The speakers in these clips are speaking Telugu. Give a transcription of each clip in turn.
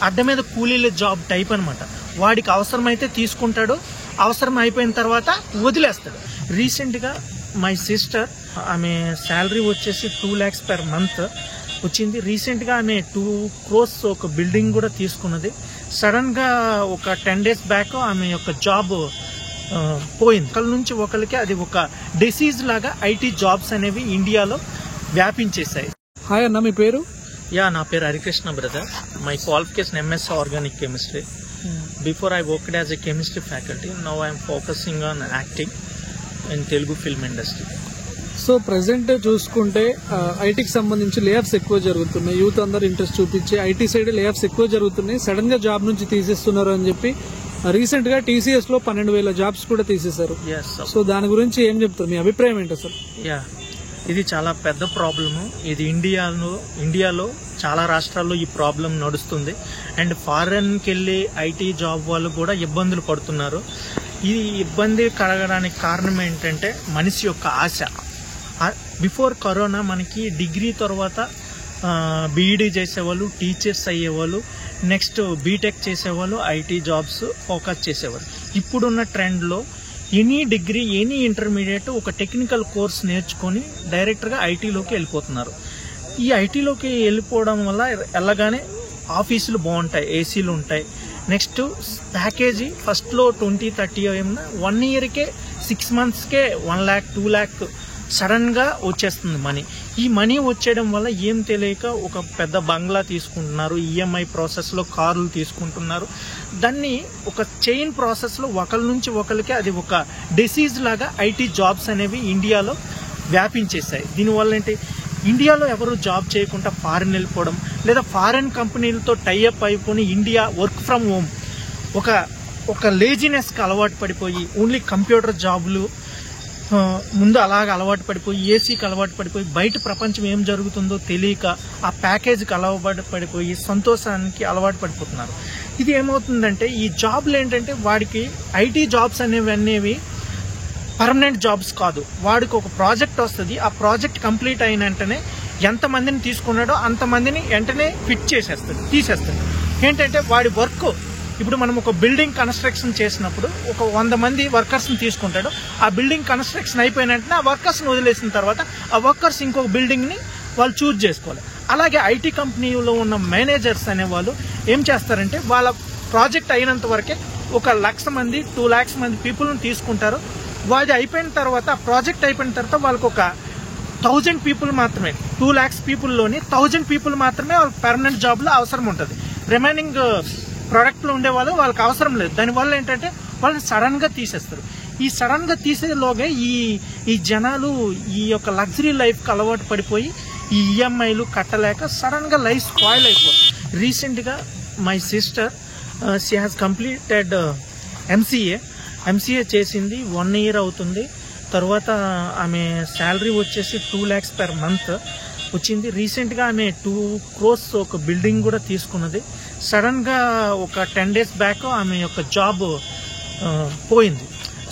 అడ్డ మీద కూలీల జాబ్ టైప్ అనమాట. వాడికి అవసరమైతే తీసుకుంటాడు, అవసరం అయిపోయిన తర్వాత వదిలేస్తాడు. రీసెంట్గా మై సిస్టర్, ఆమె శాలరీ వచ్చేసి 2 lakhs per month వచ్చింది. రీసెంట్గా ఆమె 2 crores ఒక బిల్డింగ్ కూడా తీసుకున్నది. సడన్గా ఒక 10 days బ్యాక్ ఆమె యొక్క జాబ్ పోయింది. ఒకరి నుంచి ఒకరికి అది ఒక డిసీజ్ లాగా ఐటీ జాబ్స్ అనేవి ఇండియాలో వ్యాపించేశాయి. హాయ్ అన్న, మీ పేరు? నా పేరు Harikrishna brother. My qualification MS organic chemistry. Before I worked as a chemistry faculty. Now I'm focusing on acting in Telugu film industry. So present చూసుకుంటే ఐటీకి సంబంధించి లేఆఫ్స్ ఎక్కువ జరుగుతున్నాయి. యూత్ అందరు ఇంట్రెస్ట్ చూపించి ఐటీ సైడ్ లేఆఫ్స్ ఎక్కువ జరుగుతున్నాయి. సడన్ గా జాబ్ నుంచి తీసేస్తున్నారు అని చెప్పి రీసెంట్ గా టీసీఎస్ లో 12,000 జాబ్స్ కూడా తీసేశారు. సో దాని గురించి ఏం చెప్తారు, మీ అభిప్రాయం ఏంటి అసలు? ఇది చాలా పెద్ద ప్రాబ్లము. ఇది ఇండియాలో చాలా రాష్ట్రాల్లో ఈ ప్రాబ్లం నడుస్తుంది. అండ్ ఫారెన్కి వెళ్ళి ఐటీ జాబ్ వాళ్ళు కూడా ఇబ్బందులు పడుతున్నారు. ఈ ఇబ్బంది కలగడానికి కారణం ఏంటంటే మనిషి యొక్క ఆశ. బిఫోర్ కరోనా మనకి డిగ్రీ తర్వాత బీఈడీ చేసేవాళ్ళు, టీచర్స్ అయ్యేవాళ్ళు, నెక్స్ట్ బీటెక్ చేసేవాళ్ళు, ఐటీ జాబ్స్ ఫోకస్ చేసేవాళ్ళు. ఇప్పుడున్న ట్రెండ్లో ఎనీ డిగ్రీ, ఎనీ ఇంటర్మీడియట్ ఒక టెక్నికల్ కోర్స్ నేర్చుకొని డైరెక్ట్గా ఐటీలోకి వెళ్ళిపోతున్నారు. ఈ ఐటీలోకి వెళ్ళిపోవడం వల్ల వెళ్ళగానే ఆఫీసులు బాగుంటాయి, ఏసీలు ఉంటాయి. నెక్స్ట్ ప్యాకేజీ ఫస్ట్లో 20-30 ఏమన్నా 1 yearకే 6 monthsకే 1 lakh 2 lakh సడన్గా వచ్చేస్తుంది మనీ. ఈ మనీ వచ్చేయడం వల్ల ఏం తెలియక ఒక పెద్ద బంగ్లా తీసుకుంటున్నారు, ఈఎంఐ ప్రాసెస్లో కార్లు తీసుకుంటున్నారు. దాన్ని ఒక చైన్ ప్రాసెస్లో ఒకరి నుంచి ఒకరికి అది ఒక డిసీజ్ లాగా ఐటీ జాబ్స్ అనేవి ఇండియాలో వ్యాపించేశాయి. దీనివల్ల ఏంటి, ఇండియాలో ఎవరు జాబ్ చేయకుండా ఫారిన్ వెళ్ళిపోవడం, లేదా ఫారిన్ కంపెనీలతో టైఅప్ అయిపోయి ఇండియా వర్క్ ఫ్రమ్ హోమ్ ఒక లేజినెస్కి అలవాటు పడిపోయి ఓన్లీ కంప్యూటర్ జాబులు ముందు అలాగ అలవాటు పడిపోయి, ఏసీకి అలవాటు పడిపోయి, బయట ప్రపంచం ఏం జరుగుతుందో తెలియక ఆ ప్యాకేజీకి అలవాటు పడిపోయి సంతోషానికి అలవాటు పడిపోతున్నారు. ఇది ఏమవుతుందంటే ఈ జాబ్లు ఏంటంటే వాడికి ఐటీ జాబ్స్ అనేవి పర్మనెంట్ జాబ్స్ కాదు. వాడికి ఒక ప్రాజెక్ట్ వస్తుంది, ఆ ప్రాజెక్ట్ కంప్లీట్ అయిన వెంటనే ఎంతమందిని తీసుకున్నాడో అంతమందిని వెంటనే ఫిట్ తీసేస్తాడు. ఏంటంటే వాడి వర్క్, ఇప్పుడు మనం ఒక బిల్డింగ్ కన్స్ట్రక్షన్ చేసినప్పుడు ఒక 100 మంది వర్కర్స్ని తీసుకుంటాడు. ఆ బిల్డింగ్ కన్స్ట్రక్షన్ అయిపోయిన వెంటనే ఆ వర్కర్స్ని వదిలేసిన తర్వాత ఆ వర్కర్స్ ఇంకొక బిల్డింగ్ని వాళ్ళు చూజ్ చేసుకోవాలి. అలాగే ఐటీ కంపెనీలో ఉన్న మేనేజర్స్ అనేవాళ్ళు ఏం చేస్తారంటే వాళ్ళ ప్రాజెక్ట్ అయినంత వరకే 1,00,000 మంది 2 lakhs మంది పీపుల్ని తీసుకుంటారు. వాడి అయిపోయిన తర్వాత, ఆ ప్రాజెక్ట్ అయిపోయిన తర్వాత వాళ్ళకు ఒక 1000 people మాత్రమే, 2 lakhs పీపుల్లోని 1000 people మాత్రమే వాళ్ళకి పర్మనెంట్ జాబ్లో అవసరం ఉంటుంది. రిమైనింగ్ ప్రోడక్ట్లో ఉండే వాళ్ళు వాళ్ళకి అవసరం లేదు. దానివల్ల ఏంటంటే వాళ్ళని సడన్గా తీసేస్తారు. ఈ సడన్గా తీసేలోగా ఈ జనాలు ఈ యొక్క లగ్జరీ లైఫ్కి అలవాటు పడిపోయి ఈ ఈఎంఐలు కట్టలేక సడన్గా లైఫ్ స్పాయిల్ అయిపోతుంది. రీసెంట్గా my sister, she has completed MCA చేసింది. 1 year అవుతుంది. తర్వాత ఆమె శాలరీ వచ్చేసి 2 lakhs per month వచ్చింది. రీసెంట్గా ఆమె 2 crores ఒక బిల్డింగ్ కూడా తీసుకున్నది. సడన్గా ఒక 10 days బ్యాక్ ఆమె యొక్క జాబ్ పోయింది.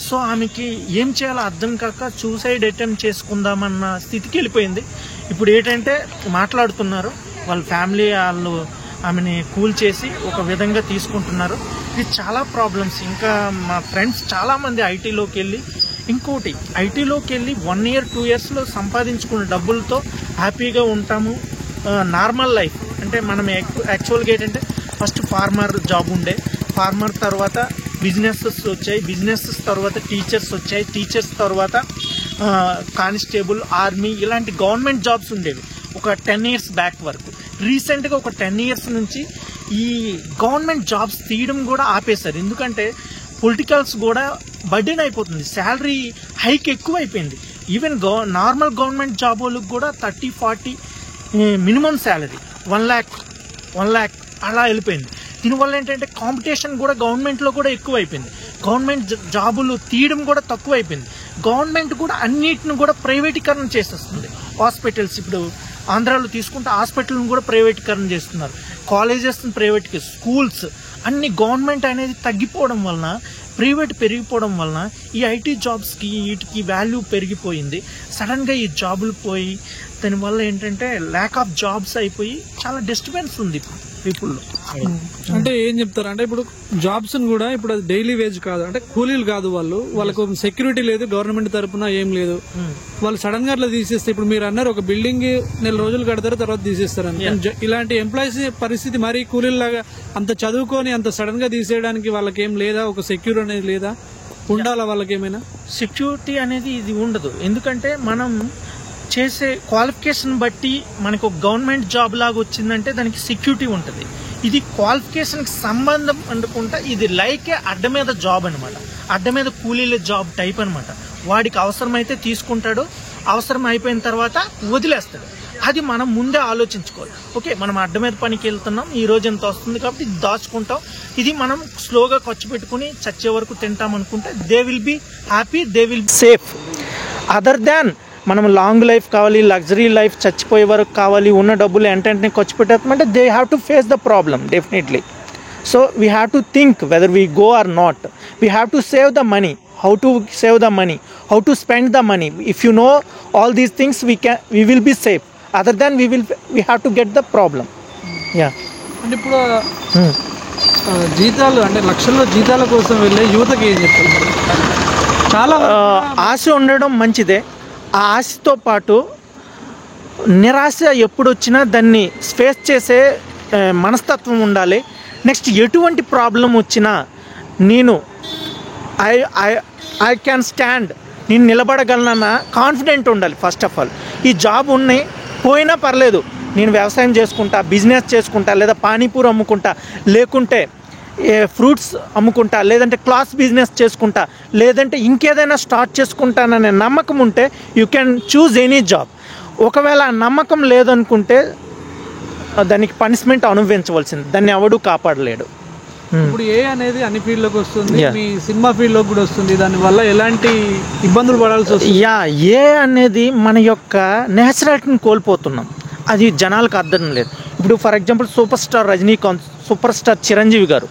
సో ఆమెకి ఏం చేయాలో అర్థం కాక సూసైడ్ అటెంప్ట్ చేసుకుందామన్న స్థితికి వెళ్ళిపోయింది. ఇప్పుడు ఏంటంటే మాట్లాడుతున్నారు, వాళ్ళ ఫ్యామిలీ వాళ్ళు ఆమెని కూల్ చేసి ఒక విధంగా తీసుకుంటున్నారు. ఇది చాలా ప్రాబ్లమ్స్. ఇంకా మా ఫ్రెండ్స్ చాలామంది ఐటీలోకి వెళ్ళి, ఇంకోటి ఐటీలోకి వెళ్ళి 1 year 2 yearsలో సంపాదించుకున్న డబ్బులతో హ్యాపీగా ఉంటాము. నార్మల్ లైఫ్ అంటే మనం యాక్చువల్గా ఏంటంటే ఫస్ట్ ఫార్మర్ జాబ్ ఉండే, ఫార్మర్ తర్వాత బిజినెసెస్ వచ్చాయి, బిజినెసెస్ తర్వాత టీచర్స్ వచ్చాయి, టీచర్స్ తర్వాత కానిస్టేబుల్, ఆర్మీ ఇలాంటి గవర్నమెంట్ జాబ్స్ ఉండేవి ఒక 10 years బ్యాక్ వరకు. రీసెంట్గా ఒక 10 years నుంచి ఈ గవర్నమెంట్ జాబ్స్ తీయడం కూడా ఆపేశారు. ఎందుకంటే పొలిటికల్స్ కూడా బర్డెన్ అయిపోతుంది, శాలరీ హైక్ ఎక్కువ అయిపోయింది. ఈవెన్ నార్మల్ గవర్నమెంట్ జాబ్ వాళ్ళకి కూడా 30-40 మినిమం శాలరీ 1 lakh అలా వెళ్ళిపోయింది. దీనివల్ల ఏంటంటే కాంపిటీషన్ కూడా గవర్నమెంట్లో కూడా ఎక్కువ అయిపోయింది. గవర్నమెంట్ జాబులు తీయడం కూడా తక్కువ అయిపోయింది. గవర్నమెంట్ కూడా అన్నిటిని కూడా ప్రైవేటీకరణ చేసేస్తుంది. హాస్పిటల్స్, ఇప్పుడు ఆంధ్రాలో తీసుకుంటే హాస్పిటల్ని కూడా ప్రైవేటీకరణ చేస్తున్నారు, కాలేజెస్ని ప్రైవేట్కి, స్కూల్స్ అన్ని గవర్నమెంట్ అనేది తగ్గిపోవడం వలన, ప్రైవేట్ పెరిగిపోవడం వలన ఈ ఐటీ జాబ్స్కి వీటికి వాల్యూ పెరిగిపోయింది. సడన్గా ఈ జాబులు పోయి దానివల్ల ఏంటంటే ల్యాక్ ఆఫ్ జాబ్స్ అయిపోయి చాలా డిస్టర్బెన్స్ ఉంది. పీపుల్. అంటే ఏం చెప్తారు అంటే ఇప్పుడు జాబ్స్ కూడా ఇప్పుడు అది డైలీ వేజ్ కాదు, అంటే కూలీలు కాదు, వాళ్ళకు సెక్యూరిటీ లేదు గవర్నమెంట్ తరపున, ఏం లేదు. వాళ్ళు సడన్ గా అట్లా తీసేస్తే, ఇప్పుడు మీరు అన్నారు ఒక బిల్డింగ్ నెల రోజులు కడతారు తర్వాత తీసేస్తారు అని. ఇలాంటి ఎంప్లాయీస్ పరిస్థితి మరీ కూలీలాగా అంత చదువుకొని అంత సడన్ గా తీసేయడానికి వాళ్ళకి ఏం లేదా, ఒక సెక్యూర్ అనేది లేదా, ఉండాలా వాళ్ళకి ఏమైనా సెక్యూరిటీ అనేది ఇది ఉండదు. ఎందుకంటే మనం చేసే క్వాలిఫికేషన్ బట్టి మనకు ఒక గవర్నమెంట్ జాబ్ లాగా వచ్చిందంటే దానికి సెక్యూరిటీ ఉంటుంది. ఇది క్వాలిఫికేషన్కి సంబంధం అనుకుంటా ఇది లైక్ అడ్డ మీద జాబ్ అనమాట, అడ్డ మీద కూలీల జాబ్ టైప్ అనమాట. వాడికి అవసరమైతే తీసుకుంటాడు, అవసరం అయిపోయిన తర్వాత వదిలేస్తాడు. అది మనం ముందే ఆలోచించుకోవాలి. ఓకే, మనం అడ్డ మీద పనికి వెళ్తున్నాం, ఈ రోజు ఎంత వస్తుంది కాబట్టి ఇది దాచుకుంటాం, ఇది మనం స్లోగా ఖర్చు పెట్టుకుని చచ్చే వరకు తింటాం అనుకుంటే they will be happy, they will be safe. Other than మనం లాంగ్ లైఫ్ కావాలి, లగ్జరీ లైఫ్ చచ్చిపోయే వరకు కావాలి, ఉన్న డబ్బులు వెంటనే ఖర్చు పెట్టామంటే they have to face the problem definitely. So we have to think whether we go or not. We have to save the money, how to save the money, how to spend the money. If you know all these things, we will be safe. Other than we have to get the problem. Yeah. అంటే ఇప్పుడు జీతాలు అంటే లక్షల్లో జీతాల కోసం వెళ్ళే యువతకి ఏం చెప్తారు? చాలా ఆశ ఉండడం మంచిదే. ఆ ఆశతో పాటు నిరాశ ఎప్పుడు వచ్చినా దాన్ని ఫేస్ చేసే మనస్తత్వం ఉండాలి. నెక్స్ట్ ఎటువంటి ప్రాబ్లం వచ్చినా నేను ఐ క్యాన్ స్టాండ్, నేను నిలబడగలనన్న కాన్ఫిడెంట్ ఉండాలి. ఫస్ట్ ఆఫ్ ఆల్ ఈ జాబ్ ఉన్నాయి పోయినా పర్లేదు, నేను వ్యవసాయం చేసుకుంటా, బిజినెస్ చేసుకుంటా, లేదా పానీపూరి అమ్ముకుంటా, లేకుంటే ఫ్రూట్స్ అమ్ముకుంటా, లేదంటే క్లాత్ బిజినెస్ చేసుకుంటా, లేదంటే ఇంకేదైనా స్టార్ట్ చేసుకుంటాననే నమ్మకం ఉంటే you can choose any job. ఒకవేళ ఆ నమ్మకం లేదనుకుంటే దానికి పనిష్మెంట్ అనుభవించవలసింది, దాన్ని ఎవడూ కాపాడలేడు. ఇప్పుడు ఏ అనేది అన్ని ఫీల్డ్లోకి వస్తుంది, మీ సినిమా ఫీల్డ్లోకి కూడా వస్తుంది, దానివల్ల ఎలాంటి ఇబ్బందులు పడాల్సి వస్తుంది? ఏ అనేది మన యొక్క నేచురాలిటీని కోల్పోతున్నాం, అది జనాలకు అర్థం లేదు. ఇప్పుడు for example super star Rajinikanth, super star Chiranjeevi గారు,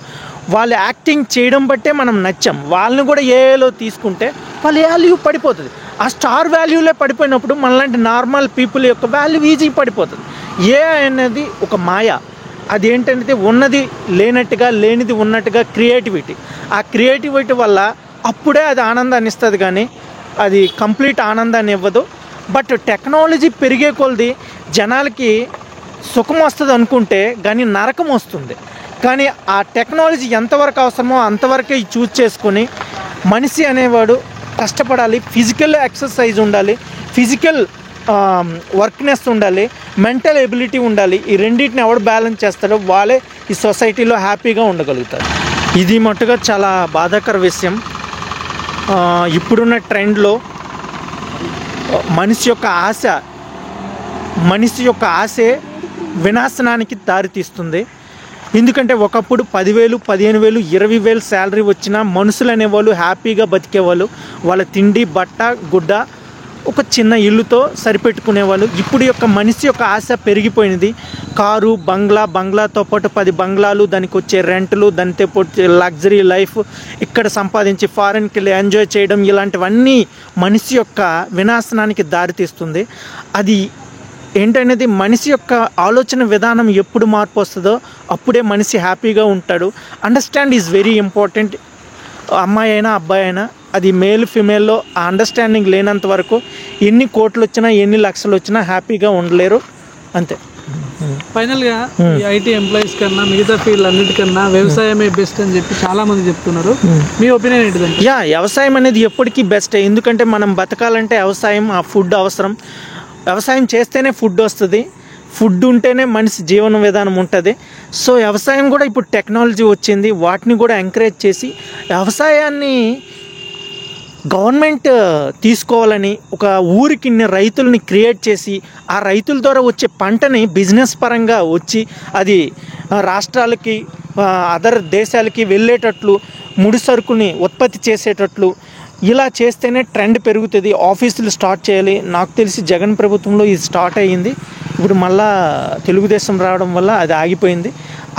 వాళ్ళు యాక్టింగ్ చేయడం బట్టే మనం నచ్చాం. వాళ్ళని కూడా ఏలో తీసుకుంటే వాళ్ళ వాల్యూ పడిపోతుంది. ఆ స్టార్ వాల్యూలే పడిపోయినప్పుడు మనలాంటి నార్మల్ పీపుల్ యొక్క వాల్యూ ఈజీ పడిపోతుంది. ఏ అనేది ఒక మాయ, అదేంటంటే ఉన్నది లేనట్టుగా, లేనిది ఉన్నట్టుగా క్రియేటివిటీ. ఆ క్రియేటివిటీ వల్ల అప్పుడే అది ఆనందాన్ని ఇస్తుంది, కానీ అది కంప్లీట్ ఆనందాన్ని ఇవ్వదు. బట్ టెక్నాలజీ పెరిగే కొలది జనాలకి సుఖం వస్తుంది అనుకుంటే కానీ నరకం వస్తుంది. కానీ ఆ టెక్నాలజీ ఎంతవరకు అవసరమో అంతవరకే చూజ్ చేసుకొని మనిషి అనేవాడు కష్టపడాలి, ఫిజికల్ ఎక్సర్సైజ్ ఉండాలి, ఫిజికల్ వర్క్నెస్ ఉండాలి, మెంటల్ ఎబిలిటీ ఉండాలి. ఈ రెండింటిని ఎవడు బ్యాలెన్స్ చేస్తాడో వాళ్ళే ఈ సొసైటీలో హ్యాపీగా ఉండగలుగుతారు. ఇది మట్టుగా చాలా బాధాకర విషయం. ఇప్పుడున్న ట్రెండ్లో మనిషి యొక్క ఆశే వినాశనానికి దారితీస్తుంది. ఎందుకంటే ఒకప్పుడు 10,000, 15,000, 20,000 శాలరీ వచ్చినా మనుషులు అనేవాళ్ళు హ్యాపీగా బతికేవాళ్ళు. వాళ్ళ తిండి, బట్ట, గుడ్డ, ఒక చిన్న ఇల్లుతో సరిపెట్టుకునేవాళ్ళు. ఇప్పుడు యొక్క మనిషి యొక్క ఆశ పెరిగిపోయినది. కారు, బంగ్లాతో పాటు 10 బంగ్లాలు, దానికి వచ్చే రెంట్లు, దానితో పాటు లగ్జరీ లైఫ్, ఇక్కడ సంపాదించి ఫారెన్కి వెళ్ళి ఎంజాయ్ చేయడం, ఇలాంటివన్నీ మనిషి యొక్క వినాశనానికి దారితీస్తుంది. అది ఏంటనేది మనిషి యొక్క ఆలోచన విధానం ఎప్పుడు మార్పు వస్తుందో అప్పుడే మనిషి హ్యాపీగా ఉంటాడు. Understand is very important. అమ్మాయి అయినా అబ్బాయి అయినా, అది మేల్ ఫిమేల్లో ఆ అండర్స్టాండింగ్ లేనంత వరకు ఎన్ని కోట్లు వచ్చినా ఎన్ని లక్షలు వచ్చినా హ్యాపీగా ఉండలేరు. అంతే. ఫైనల్గా ఈ ఐటీ ఎంప్లాయీస్ కన్నా మిగతా ఫీల్డ్ అన్నిటికన్నా వ్యవసాయమే బెస్ట్ అని చెప్పి చాలా మంది చెప్తున్నారు. మీ ఒపీనియన్ ఏంటిదండి? వ్యవసాయం అనేది ఎప్పటికీ బెస్ట్. ఎందుకంటే మనం బతకాలంటే వ్యవసాయం, ఆ ఫుడ్ అవసరం. వ్యవసాయం చేస్తేనే ఫుడ్ వస్తుంది, ఫుడ్ ఉంటేనే మనిషి జీవన విధానం ఉంటుంది. సో వ్యవసాయం కూడా ఇప్పుడు టెక్నాలజీ వచ్చింది, వాటిని కూడా ఎంకరేజ్ చేసి వ్యవసాయాన్ని గవర్నమెంట్ తీసుకోవాలని ఒక ఊరికి ఇన్ని రైతుల్ని క్రియేట్ చేసి ఆ రైతుల ద్వారా వచ్చే పంటని బిజినెస్ పరంగా వచ్చి అది రాష్ట్రాలకి, అదర్ దేశాలకి వెళ్ళేటట్లు, ముడి సరుకుని ఉత్పత్తి చేసేటట్లు ఇలా చేస్తేనే ట్రెండ్ పెరుగుతుంది. ఆఫీసులు స్టార్ట్ చేయాలి. నాకు తెలిసి జగన్ ప్రభుత్వంలో ఇది స్టార్ట్ అయ్యింది. ఇప్పుడు మళ్ళా తెలుగుదేశం రావడం వల్ల అది ఆగిపోయింది.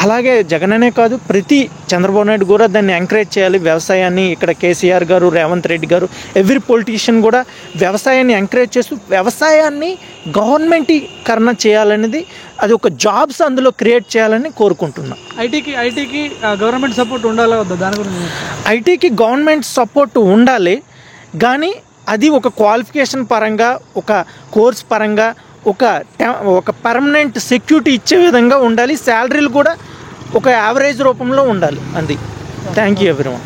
అలాగే జగన్ అనే కాదు, ప్రతి చంద్రబాబు నాయుడు కూడా దాన్ని ఎంకరేజ్ చేయాలి. వ్యవసాయాన్ని ఇక్కడ కేసీఆర్ గారు, రేవంత్ రెడ్డి గారు, ఎవ్రీ పొలిటీషియన్ కూడా వ్యవసాయాన్ని ఎంకరేజ్ చేస్తూ వ్యవసాయాన్ని గవర్నమెంటీకరణ చేయాలనేది, అది ఒక జాబ్స్ అందులో క్రియేట్ చేయాలని కోరుకుంటున్నాం. ఐటీకి గవర్నమెంట్ సపోర్ట్ ఉండాలా వద్దా? దాని గురించి ఐటీకి గవర్నమెంట్ సపోర్ట్ ఉండాలి, కానీ అది ఒక క్వాలిఫికేషన్ పరంగా, ఒక కోర్స్ పరంగా, ఒక పర్మనెంట్ సెక్యూరిటీ ఇచ్చే విధంగా ఉండాలి. శాలరీలు కూడా ఒక యావరేజ్ రూపంలో ఉండాలి. అది. Thank you everyone.